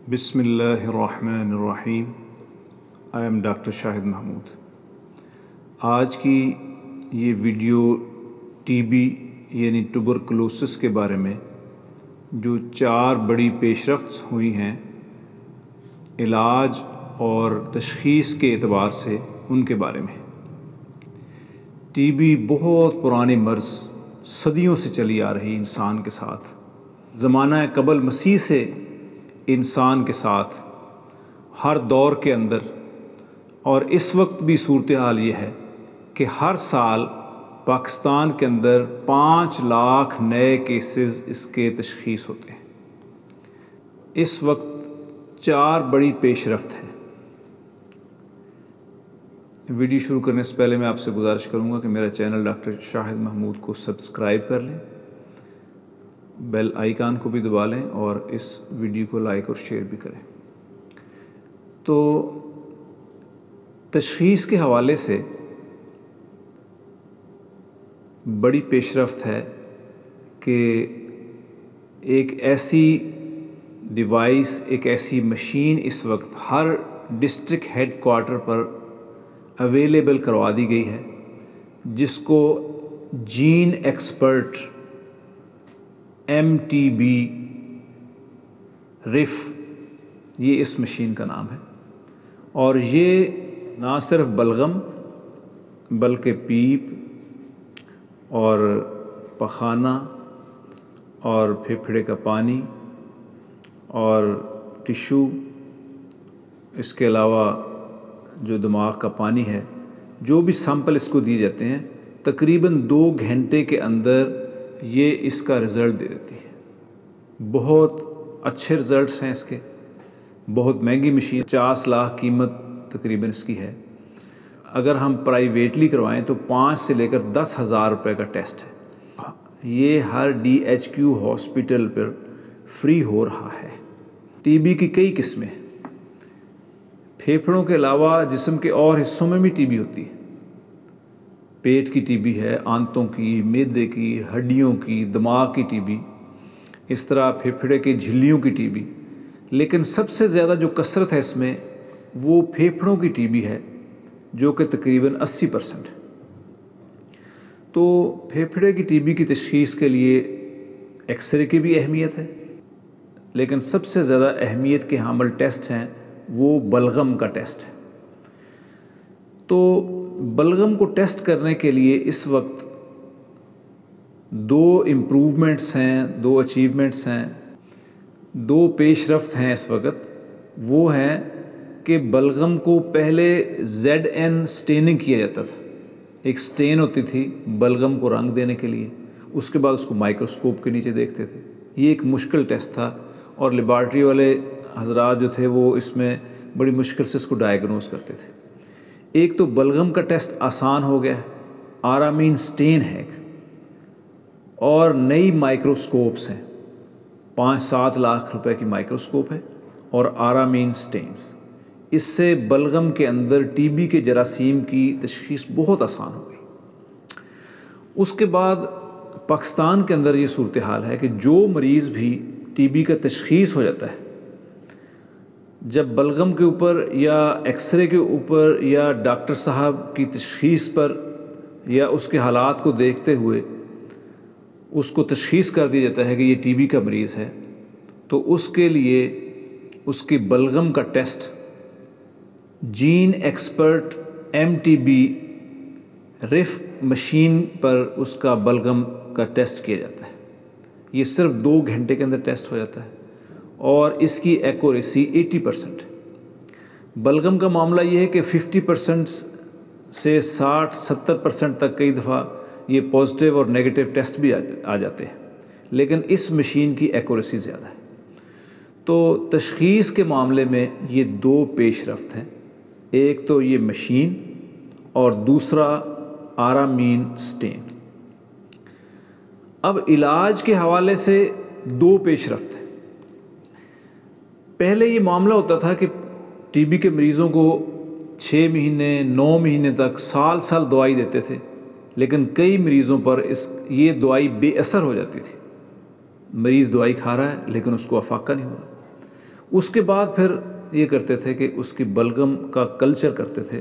بسم اللہ الرحمن الرحیم۔ آئی ایم ڈاکٹر شاہد محمود۔ آج کی یہ ویڈیو ٹی بی یعنی ٹوبرکلوسس کے بارے میں جو 4 بڑی پیش رفت ہوئی ہیں علاج اور تشخیص کے اعتبار سے، ان کے بارے میں۔ ٹی بی بہت پرانی مرض، صدیوں سے چلی آ رہی انسان کے ساتھ، زمانہ قبل مسیح سے انسان کے ساتھ ہر دور کے اندر، اور اس وقت بھی صورتحال یہ ہے کہ ہر سال پاکستان کے اندر 5 لاکھ نئے کیسز اس کے تشخیص ہوتے ہیں۔ اس وقت 4 بڑی پیش رفت ہیں۔ ویڈیو شروع کرنے سے پہلے میں آپ سے گزارش کروں گا کہ میرا چینل ڈاکٹر شاہد محمود کو سبسکرائب کر لیں، بیل آئیکن کو بھی دبا لیں اور اس ویڈیو کو لائک اور شیئر بھی کریں۔ تو تشخیص کے حوالے سے بڑی پیش رفت ہے کہ ایک ایسی ڈیوائس، ایک ایسی مشین اس وقت ہر ڈسٹرکٹ ہیڈ کوارٹر پر اویلیبل کروا دی گئی ہے، جس کو جین ایکسپرٹ MTB RIF یہ اس مشین کا نام ہے۔ اور یہ نہ صرف بلغم بلکہ پیپ اور پخانہ اور پھیپھڑے کا پانی اور ٹشو، اس کے علاوہ جو دماغ کا پانی ہے، جو بھی سیمپل اس کو دیے جاتے ہیں، تقریباً 2 گھنٹے کے اندر یہ اس کا رزلٹ دے دیتی ہے۔ بہت اچھے رزلٹس ہیں اس کے، بہت مہنگی مشین، 50 لاکھ قیمت تقریباً اس کی ہے۔ اگر ہم پرائیویٹلی کروائیں تو 5 سے لے کر 10,000 روپے کا ٹیسٹ ہے۔ یہ ہر DHQ ہاسپٹل پر فری ہو رہا ہے۔ ٹی بی کی کئی قسمیں ہیں۔ پھیپھڑوں کے علاوہ جسم کے اور حصوں میں بھی ٹی بی ہوتی ہے۔ پیٹ کی ٹی بی ہے، آنتوں کی، معدے کی، ہڈیوں کی، دماغ کی ٹی بی، اس طرح پھیپھڑے کی جھلیوں کی ٹی بی۔ لیکن سب سے زیادہ جو کثرت ہے اس میں وہ پھیپھڑوں کی ٹی بی ہے، جو کہ تقریباً 80%۔ تو پھیپھڑے کی ٹی بی کی تشخیص کے لیے ایکس رے کی بھی اہمیت ہے، لیکن سب سے زیادہ اہمیت کے حامل ٹیسٹ ہیں وہ بلغم کا ٹیسٹ ہے۔ تو بلغم کو ٹیسٹ کرنے کے لیے اس وقت 2 امپروومنٹس ہیں، 2 اچیومنٹس ہیں، 2 پیش رفت ہیں اس وقت۔ وہ ہیں کہ بلغم کو پہلے ZN سٹیننگ کیا جاتا تھا، ایک سٹین ہوتی تھی بلغم کو رنگ دینے کے لیے، اس کے بعد اس کو مائکروسکوپ کے نیچے دیکھتے تھے۔ یہ ایک مشکل ٹیسٹ تھا اور لیبارٹری والے حضرات جو تھے وہ اس میں بڑی مشکل سے اس کو ڈائیگنوز کرتے تھے۔ ایک تو بلغم کا ٹیسٹ آسان ہو گیا ہے، آرامین سٹین ہے ایک، اور نئی مائکروسکوپس ہیں، 5-7 لاکھ روپے کی مائکروسکوپ ہے اور آرامین سٹینز۔ اس سے بلغم کے اندر ٹی بی کے جراثیم کی تشخیص بہت آسان ہو گئی۔ اس کے بعد پاکستان کے اندر یہ صورتحال ہے کہ جو مریض بھی ٹی بی کا تشخیص ہو جاتا ہے، جب بلغم کے اوپر یا ایکس رے کے اوپر یا ڈاکٹر صاحب کی تشخیص پر یا اس کے حالات کو دیکھتے ہوئے اس کو تشخیص کر دیا جاتا ہے کہ یہ ٹی بی کا مریض ہے، تو اس کے لیے اس کی بلغم کا test gene expert MTB RIF machine پر اس کا بلغم کا ٹیسٹ کیا جاتا ہے۔ یہ صرف 2 گھنٹے کے اندر ٹیسٹ ہو جاتا ہے اور اس کی ایکوریسی 80%۔ بلغم کا معاملہ یہ ہے کہ 50% سے 60-70% تک کئی دفعہ یہ پازیٹیو اور نیگیٹو ٹیسٹ بھی آ جاتے ہیں، لیکن اس مشین کی ایکوریسی زیادہ ہے۔ تو تشخیص کے معاملے میں یہ 2 پیش رفت ہیں، ایک تو یہ مشین اور دوسرا آرامین سٹین۔ اب علاج کے حوالے سے 2 پیش رفت ہیں۔ پہلے یہ معاملہ ہوتا تھا کہ ٹی بی کے مریضوں کو 6 مہینے 9 مہینے تک سال دوائی دیتے تھے، لیکن کئی مریضوں پر یہ دوائی بے اثر ہو جاتی تھی۔ مریض دوائی کھا رہا ہے لیکن اس کو افاقہ نہیں ہو رہا۔ اس کے بعد پھر یہ کرتے تھے کہ اس کی بلغم کا کلچر کرتے تھے،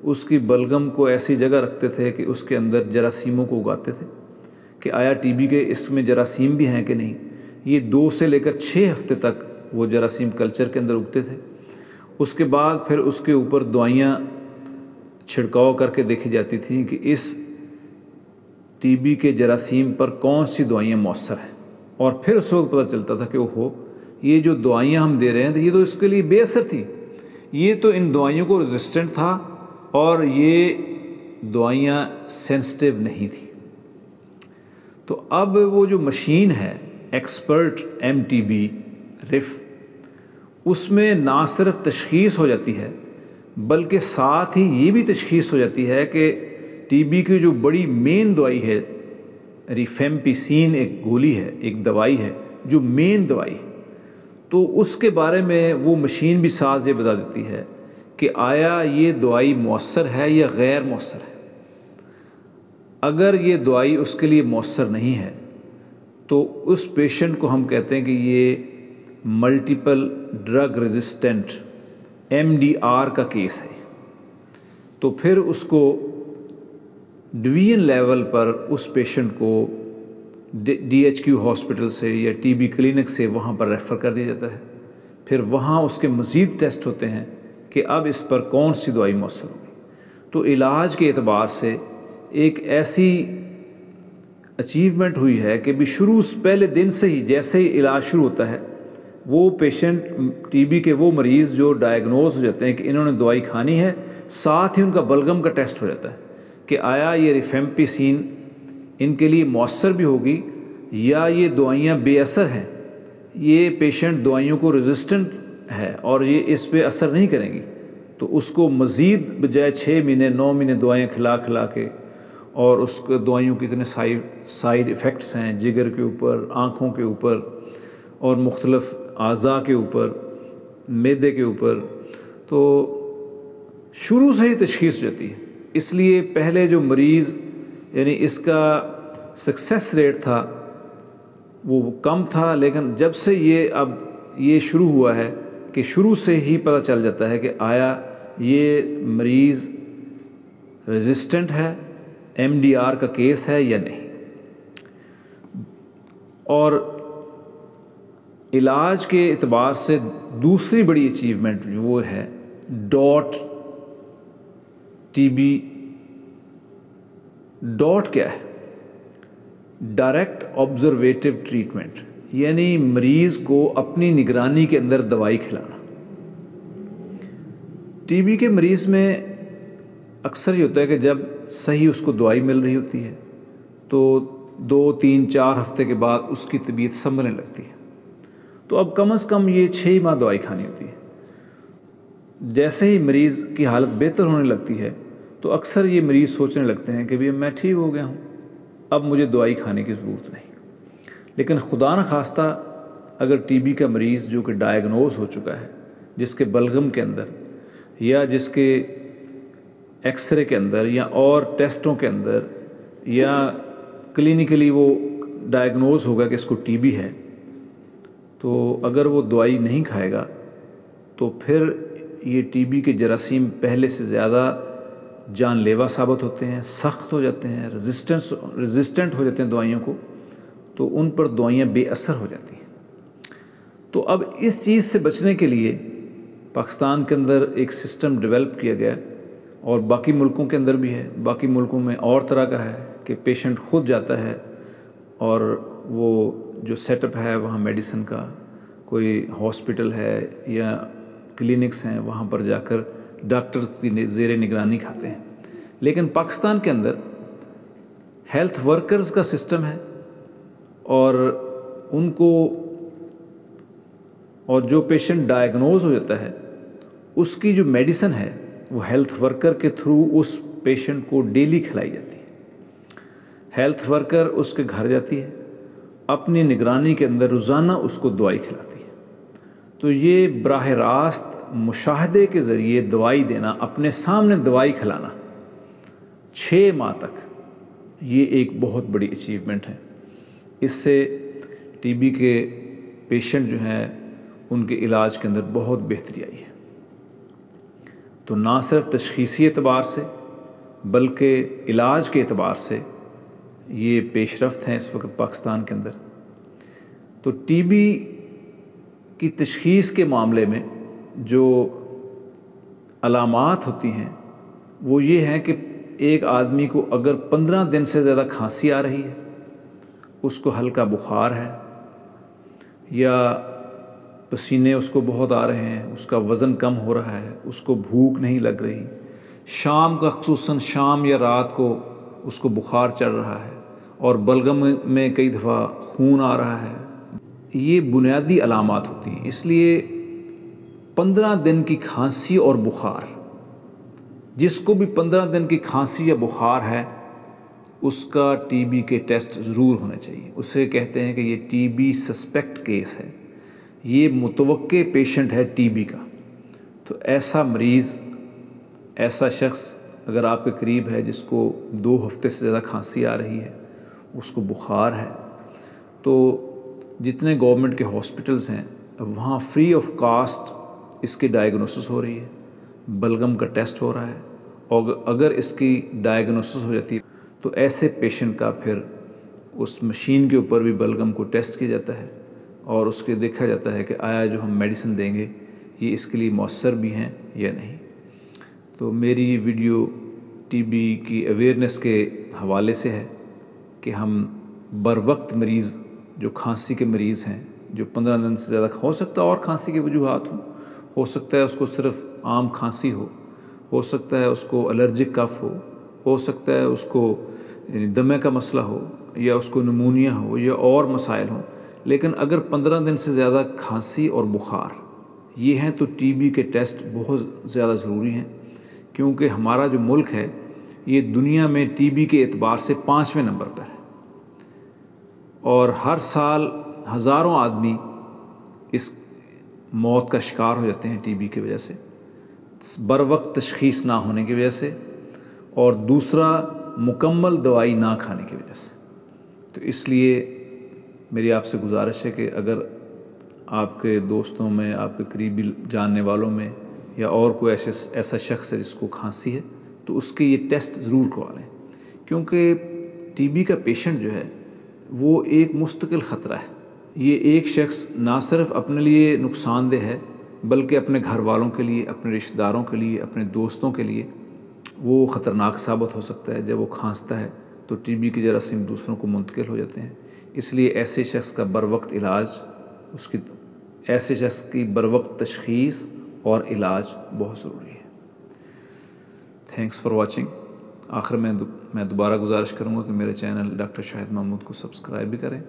اس کی بلغم کو ایسی جگہ رکھتے تھے کہ اس کے اندر جراثیموں کو اگاتے تھے کہ آیا ٹی بی کے اس میں جراثیم بھی ہیں کہ نہیں۔ یہ 2 سے لے کر 6 ہفتے تک وہ جراثیم کلچر کے اندر اگتے تھے۔ اس کے بعد پھر اس کے اوپر دوائیاں چھڑکاؤ کر کے دیکھی جاتی تھیں کہ اس ٹی بی کے جراثیم پر کون سی دوائیاں مؤثر ہیں، اور پھر اس وقت پتہ چلتا تھا کہ یہ جو دوائیاں ہم دے رہے ہیں یہ تو اس کے لیے بے اثر تھی، یہ تو ان دوائیوں کو ریزسٹنٹ تھا، اور یہ دوائیاں سینسٹیو نہیں تھی۔ تو اب وہ جو مشین ہے ایکسپرٹ MTB RIF، اس میں نہ صرف تشخیص ہو جاتی ہے بلکہ ساتھ ہی یہ بھی تشخیص ہو جاتی ہے کہ ٹی بی کی جو بڑی مین دوائی ہے ریفیمپیسین، ایک گولی ہے، ایک دوائی ہے جو مین دوائی ہے، تو اس کے بارے میں وہ مشین بھی ساتھ یہ بتا دیتی ہے کہ آیا یہ دوائی مؤثر ہے یا غیر مؤثر ہے۔ اگر یہ دوائی اس کے لیے مؤثر نہیں ہے تو اس پیشنٹ کو ہم کہتے ہیں کہ یہ ملٹیپل ڈرگ ریزسٹنٹ MDR کا کیس ہے۔ تو پھر اس کو ڈویژن لیول پر اس پیشنٹ کو DHQ ہاسپٹل سے یا ٹی بی کلینک سے وہاں پر ریفر کر دیا جاتا ہے، پھر وہاں اس کے مزید ٹیسٹ ہوتے ہیں کہ اب اس پر کون سی دوائی مؤثر ہوگی۔ تو علاج کے اعتبار سے ایک ایسی اچیومنٹ ہوئی ہے کہ بھی شروع پہلے دن سے ہی جیسے ہی علاج شروع ہوتا ہے، وہ پیشنٹ ٹی بی کے وہ مریض جو ڈائیگنوز ہو جاتے ہیں کہ انہوں نے دوائی کھانی ہے، ساتھ ہی ان کا بلغم کا ٹیسٹ ہو جاتا ہے کہ آیا یہ ریفیمپیسین ان کے لیے مؤثر بھی ہوگی یا یہ دوائیاں بے اثر ہیں، یہ پیشنٹ دوائیوں کو ریزسٹنٹ ہے اور یہ اس پہ اثر نہیں کریں گی۔ تو اس کو مزید بجائے 6 مہینے 9 مہینے دوائیاں کھلا کے، اور اس کے دوائیوں کی اتنے سائیڈ ایفیکٹس ہیں جگر کے اوپر، آنکھوں کے اوپر، اور مختلف اعضاء کے اوپر، معدے کے اوپر، تو شروع سے ہی تشخیص ہو جاتی ہے۔ اس لیے پہلے جو مریض یعنی اس کا سکسیس ریٹ تھا وہ کم تھا، لیکن جب سے اب یہ شروع ہوا ہے کہ شروع سے ہی پتہ چل جاتا ہے کہ آیا یہ مریض ریزسٹنٹ ہے، MDR کا کیس ہے یا نہیں۔ اور علاج کے اعتبار سے دوسری بڑی اچیومنٹ وہ ہے ڈاٹ ٹی بی۔ ڈاٹ کیا ہے؟ ڈائریکٹ آبزرویٹو ٹریٹمنٹ، یعنی مریض کو اپنی نگرانی کے اندر دوائی کھلانا۔ ٹی بی کے مریض میں اکثر یہ ہوتا ہے کہ جب صحیح اس کو دوائی مل رہی ہوتی ہے تو 2 3 4 ہفتے کے بعد اس کی طبیعت سنبھلنے لگتی ہے، تو اب کم از کم یہ 6 ماہ دوائی کھانی ہوتی ہے۔ جیسے ہی مریض کی حالت بہتر ہونے لگتی ہے تو اکثر یہ مریض سوچنے لگتے ہیں کہ بھی میں ٹھیک ہو گیا ہوں، اب مجھے دوائی کھانے کی ضرورت نہیں۔ لیکن خدا نخواستہ اگر ٹی بی کا مریض جو کہ ڈائیگنوز ہو چکا ہے، جس کے بلغم کے اندر یا جس کے ایکس رے کے اندر یا اور ٹیسٹوں کے اندر یا کلینکلی وہ ڈائیگنوز ہوگا کہ اس کو ٹی بی ہے، تو اگر وہ دوائی نہیں کھائے گا تو پھر یہ ٹی بی کے جراثیم پہلے سے زیادہ جان لیوا ثابت ہوتے ہیں، سخت ہو جاتے ہیں، ریزسٹنٹ ہو جاتے ہیں دوائیوں کو، تو ان پر دوائیاں بے اثر ہو جاتی ہیں۔ تو اب اس چیز سے بچنے کے لیے پاکستان کے اندر ایک سسٹم ڈیولپ کیا گیا، اور باقی ملکوں کے اندر بھی ہے۔ باقی ملکوں میں اور طرح کا ہے کہ پیشنٹ خود جاتا ہے اور وہ جو سیٹ اپ ہے وہاں میڈیسن کا، کوئی ہاسپٹل ہے یا کلینکس ہیں، وہاں پر جا کر ڈاکٹر کی زیر نگرانی کھاتے ہیں۔ لیکن پاکستان کے اندر ہیلتھ ورکرز کا سسٹم ہے، اور ان کو اور جو پیشنٹ ڈائیگنوز ہو جاتا ہے اس کی جو میڈیسن ہے وہ ہیلتھ ورکر کے تھرو اس پیشنٹ کو ڈیلی کھلائی جاتی ہے۔ ہیلتھ ورکر اس کے گھر جاتی ہے، اپنی نگرانی کے اندر روزانہ اس کو دوائی کھلاتی ہے۔ تو یہ براہ راست مشاہدے کے ذریعے دوائی دینا، اپنے سامنے دوائی کھلانا 6 ماہ تک، یہ ایک بہت بڑی اچیومنٹ ہے۔ اس سے ٹی بی کے پیشنٹ جو ہیں ان کے علاج کے اندر بہت بہتری آئی ہے۔ تو نہ صرف تشخیصی اعتبار سے بلکہ علاج کے اعتبار سے یہ پیش رفت ہیں اس وقت پاکستان کے اندر۔ تو ٹی بی کی تشخیص کے معاملے میں جو علامات ہوتی ہیں وہ یہ ہیں کہ ایک آدمی کو اگر 15 دن سے زیادہ کھانسی آ رہی ہے، اس کو ہلکا بخار ہے، یا پسینے اس کو بہت آ رہے ہیں، اس کا وزن کم ہو رہا ہے، اس کو بھوک نہیں لگ رہی، شام کا خصوصاً شام یا رات کو اس کو بخار چڑھ رہا ہے، اور بلغم میں کئی دفعہ خون آ رہا ہے، یہ بنیادی علامات ہوتی ہیں۔ اس لیے 15 دن کی کھانسی اور بخار، جس کو بھی 15 دن کی کھانسی یا بخار ہے اس کا ٹی بی کے ٹیسٹ ضرور ہونے چاہیے۔ اسے کہتے ہیں کہ یہ ٹی بی سسپیکٹ کیس ہے، یہ متوقع پیشنٹ ہے ٹی بی کا۔ تو ایسا مریض، ایسا شخص اگر آپ کے قریب ہے جس کو 2 ہفتے سے زیادہ کھانسی آ رہی ہے، اس کو بخار ہے، تو جتنے گورنمنٹ کے ہاسپٹلز ہیں وہاں فری آف کاسٹ اس کی ڈائیگنوسس ہو رہی ہے، بلغم کا ٹیسٹ ہو رہا ہے، اور اگر اس کی ڈائیگنوسس ہو جاتی ہے تو ایسے پیشنٹ کا پھر اس مشین کے اوپر بھی بلغم کو ٹیسٹ کیا جاتا ہے، اور اس کے دیکھا جاتا ہے کہ آیا جو ہم میڈیسن دیں گے یہ اس کے لیے مؤثر بھی ہیں یا نہیں۔ تو میری یہ ویڈیو ٹی بی کی اویئرنیس کے حوالے سے ہے کہ ہم بروقت مریض جو کھانسی کے مریض ہیں، جو 15 دن سے زیادہ، ہو سکتا ہے اور کھانسی کی وجوہات ہوں، ہو سکتا ہے اس کو صرف عام کھانسی ہو سکتا ہے اس کو الرجک کف ہو سکتا ہے اس کو دمے کا مسئلہ ہو، یا اس کو نمونیا ہو، یا اور مسائل ہوں، لیکن اگر 15 دن سے زیادہ کھانسی اور بخار یہ ہیں تو ٹی بی کے ٹیسٹ بہت زیادہ ضروری ہیں، کیونکہ ہمارا جو ملک ہے یہ دنیا میں ٹی بی کے اعتبار سے 5ویں نمبر پر ہے، اور ہر سال ہزاروں آدمی اس موت کا شکار ہو جاتے ہیں ٹی بی کی وجہ سے، بروقت تشخیص نہ ہونے کی وجہ سے، اور دوسرا مکمل دوائی نہ کھانے کی وجہ سے۔ تو اس لیے میری آپ سے گزارش ہے کہ اگر آپ کے دوستوں میں، آپ کے قریبی جاننے والوں میں، یا اور کوئی ایسا شخص ہے جس کو کھانسی ہے تو اس کے یہ ٹیسٹ ضرور کروا لیں، کیونکہ ٹی بی کا پیشنٹ جو ہے وہ ایک مستقل خطرہ ہے۔ یہ ایک شخص نہ صرف اپنے لیے نقصان دہ ہے بلکہ اپنے گھر والوں کے لیے، اپنے رشتہ داروں کے لیے، اپنے دوستوں کے لیے وہ خطرناک ثابت ہو سکتا ہے۔ جب وہ کھانستا ہے تو ٹی بی کے جراثیم دوسروں کو منتقل ہو جاتے ہیں، اس لیے ایسے شخص کا بروقت علاج، ایسے شخص کی بروقت تشخیص اور علاج بہت ضروری ہے۔ Thanks for watching. آخر میں دوبارہ گزارش کروں گا کہ میرے چینل ڈاکٹر شاہد محمود کو سبسکرائب بھی کریں،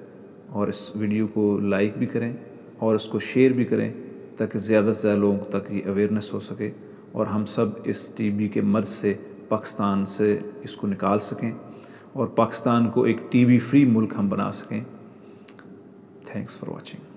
اور اس ویڈیو کو لائک بھی کریں، اور اس کو شیئر بھی کریں، تاکہ زیادہ سے زیادہ لوگوں تک یہ اویئرنیس ہو سکے، اور ہم سب اس ٹی بی کے مرض سے، پاکستان سے اس کو نکال سکیں، اور پاکستان کو ایک ٹی بی فری ملک ہم بنا سکیں۔ Thanks for watching.